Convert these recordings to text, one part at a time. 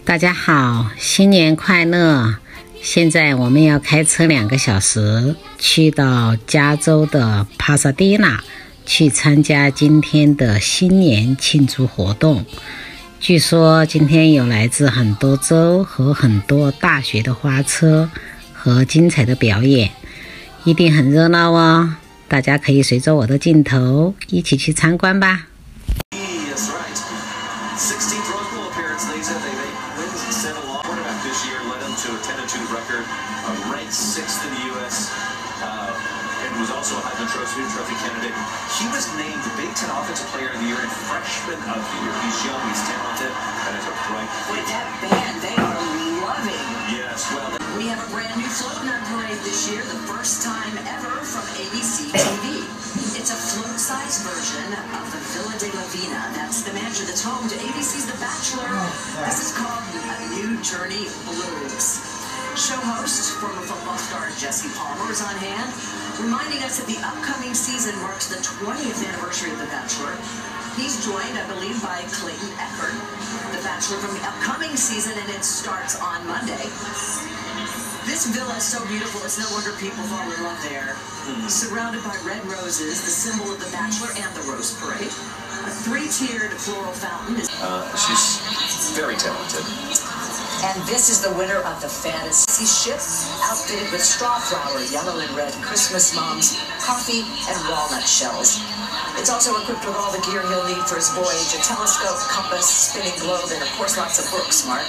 大家好，新年快乐！现在我们要开车2个小时，去到加州的帕萨迪纳，去参加今天的新年庆祝活动。据说今天有来自很多州和很多大学的花车和精彩的表演，一定很热闹哦！大家可以随着我的镜头一起去参观吧。Was also a Heisman Trophy candidate. He was named Big Ten Offensive Player of the Year and Freshman of the Year. He's young, he's talented, and is a bright kid. With that band, they are loving. Yes, well, we have a brand new float on parade this year, the first time ever from ABC TV. It's a float-sized version of the Villa de la Vina. That's the mansion that's home to ABC's The Bachelor. This is called A New Journey Blues. Show host, former football star Jesse Palmer is on hand, reminding us that the upcoming season marks the 20th anniversary of The Bachelor. He's joined, I believe, by Clayton Eckert, The Bachelor from the upcoming season, and it starts on Monday. This villa is so beautiful, it's no wonder people fall in love there. Surrounded by red roses, the symbol of The Bachelor and the Rose Parade. A 3-tiered floral fountain is... she's very talented. And this is the winner of the fantasy ship, outfitted with straw flower, yellow and red, Christmas mums, coffee, and walnut shells. It's also equipped with all the gear he'll need for his voyage, a telescope, compass, spinning globe, and of course lots of books, Mark.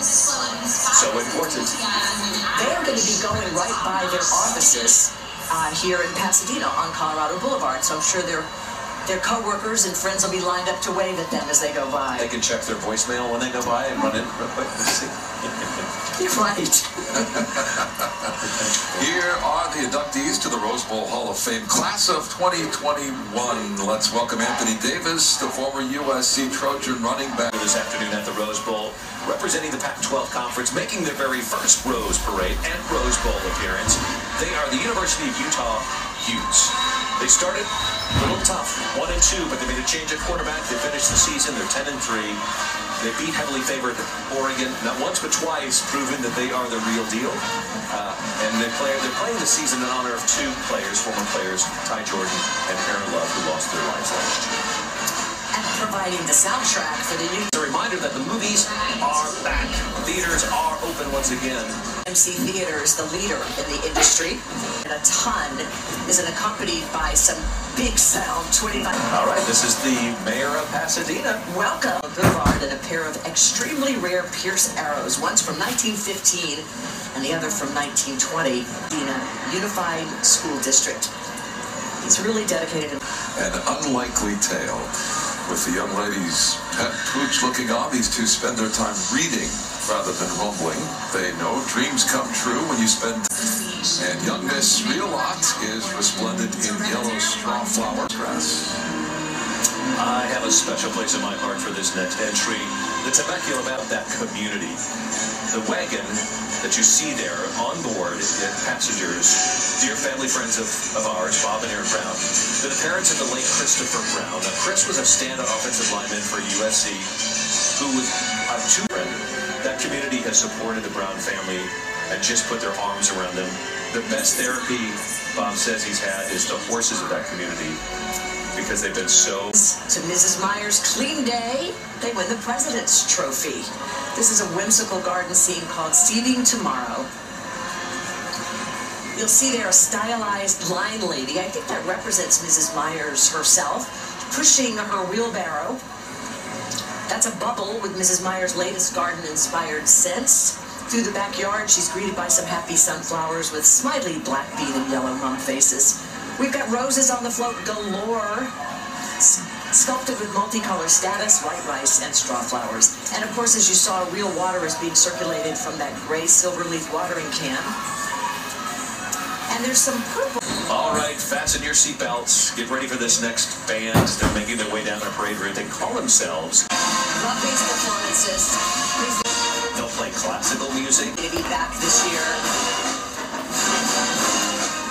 So important. They are going to be going right by their offices here in Pasadena on Colorado Boulevard, so I'm sure their co-workers and friends will be lined up to wave at them as they go by. They can check their voicemail when they go by and run in real quick. You're right. Here are the inductees to the Rose Bowl Hall of Fame class of 2021. Let's welcome Anthony Davis, the former USC Trojan running back. This afternoon at the Rose Bowl, representing the Pac-12 Conference, making their very first Rose Parade and Rose Bowl appearance. They are the University of Utah Utes. They started a little tough, 1-2, but they made a change at quarterback. They finished the season, they're 10-3. They beat heavily favored Oregon, not once but twice, proving that they are the real deal. And they're playing the season in honor of 2 players, former players, Ty Jordan and Aaron Love, who lost their lives last year. And providing the soundtrack for the Utes. A reminder that the movies are back. Theaters are open once again. MC Theaters, the leader in the industry, and a ton isn't accompanied by some big sound. 25. All right, this is the mayor of Pasadena. Welcome. Boulevard and a pair of extremely rare Pierce arrows, one's from 1915 and the other from 1920. Pasadena Unified School District. He's really dedicated. An unlikely tale. With the young ladies' pet pooch looking on, these 2 spend their time reading rather than rumbling. They know dreams come true when you spend. And young Miss Real-Lot is resplendent in yellow straw flower grass. I have a special place in my heart for this next entry. The Temecula about that community. The wagon that you see there on board, passengers, dear family friends of ours, Bob and Aaron Brown. They're the parents of the late Christopher Brown. Now, Chris was a standout offensive lineman for USC, who was a two-friend. That community has supported the Brown family and just put their arms around them. The best therapy Bob says he's had is the horses of that community, because they've been so... To Mrs. Meyer's clean day, they win the President's Trophy. This is a whimsical garden scene called Seeding Tomorrow. You'll see there a stylized line lady. I think that represents Mrs. Myers herself, pushing her wheelbarrow. That's a bubble with Mrs. Myers' latest garden-inspired scents. Through the backyard, she's greeted by some happy sunflowers with smiley black bean and yellow mum faces. We've got roses on the float galore, sculpted with multicolor status, white rice, and straw flowers. And of course, as you saw, real water is being circulated from that gray silver leaf watering can. And there's some purple. All right, fasten your seatbelts. Get ready for this next band. They're making their way down our parade route. They call themselves... Love these performances. They'll play classical music. They'll be back this year.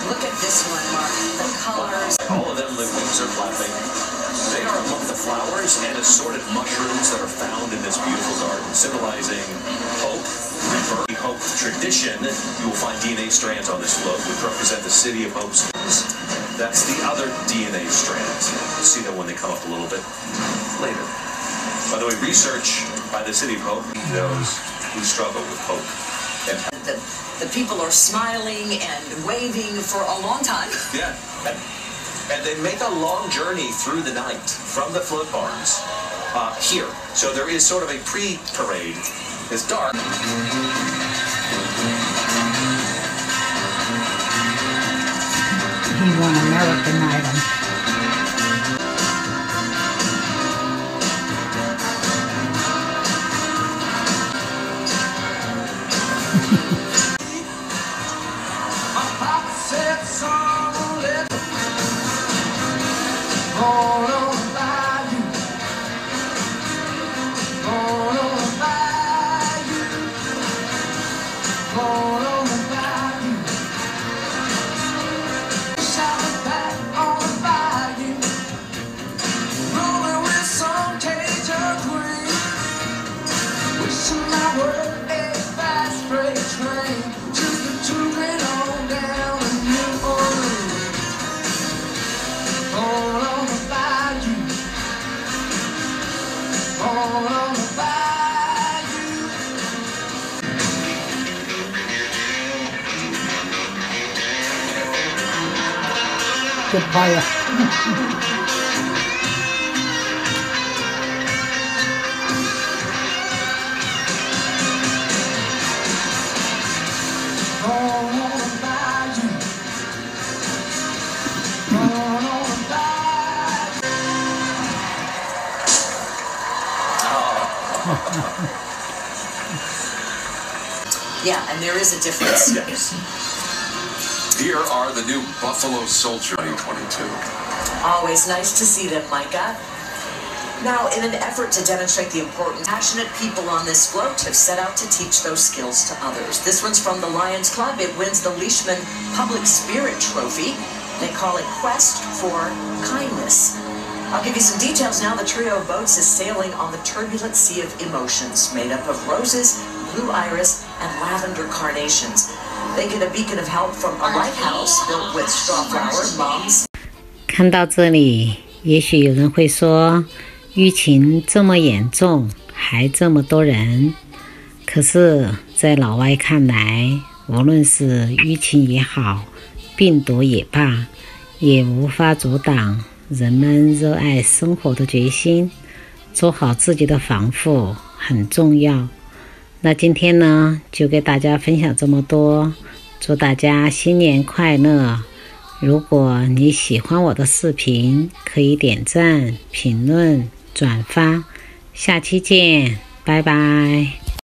Look at this one, Mark. The colors. All of them, the wings are flapping. They are a among the flowers and assorted mushrooms that are found in this beautiful garden, symbolizing hope. In Hope tradition, you will find DNA strands on this float, which represent the city of Hope's. That's the other DNA strands. You'll see them when they come up a little bit later. By the way, research by the city of Hope, those who struggle with hope. And The people are smiling and waving for a long time. yeah, and they make a long journey through the night from the float barns here. So there is sort of a pre-parade. It's dark. He won American Idol. Goodbye. Yeah, and there is a difference. Yes. Here are the new Buffalo Soldier 2022. Always nice to see them, Micah. Now, in an effort to demonstrate the importance, passionate people on this float have set out to teach those skills to others. This one's from the Lions Club. It wins the Leishman Public Spirit Trophy. They call it Quest for Kindness. I'll give you some details now. The trio of boats is sailing on the turbulent sea of emotions, made up of roses, blue iris, and lavender carnations. They get a beacon of help from a lighthouse built with straw flower mums. 看到这里，也许有人会说，疫情这么严重，还这么多人。可是，在老外看来，无论是疫情也好，病毒也罢，也无法阻挡人们热爱生活的决心。做好自己的防护很重要。那今天呢，就给大家分享这么多，祝大家新年快乐！如果你喜欢我的视频，可以点赞、评论、转发。下期见，拜拜。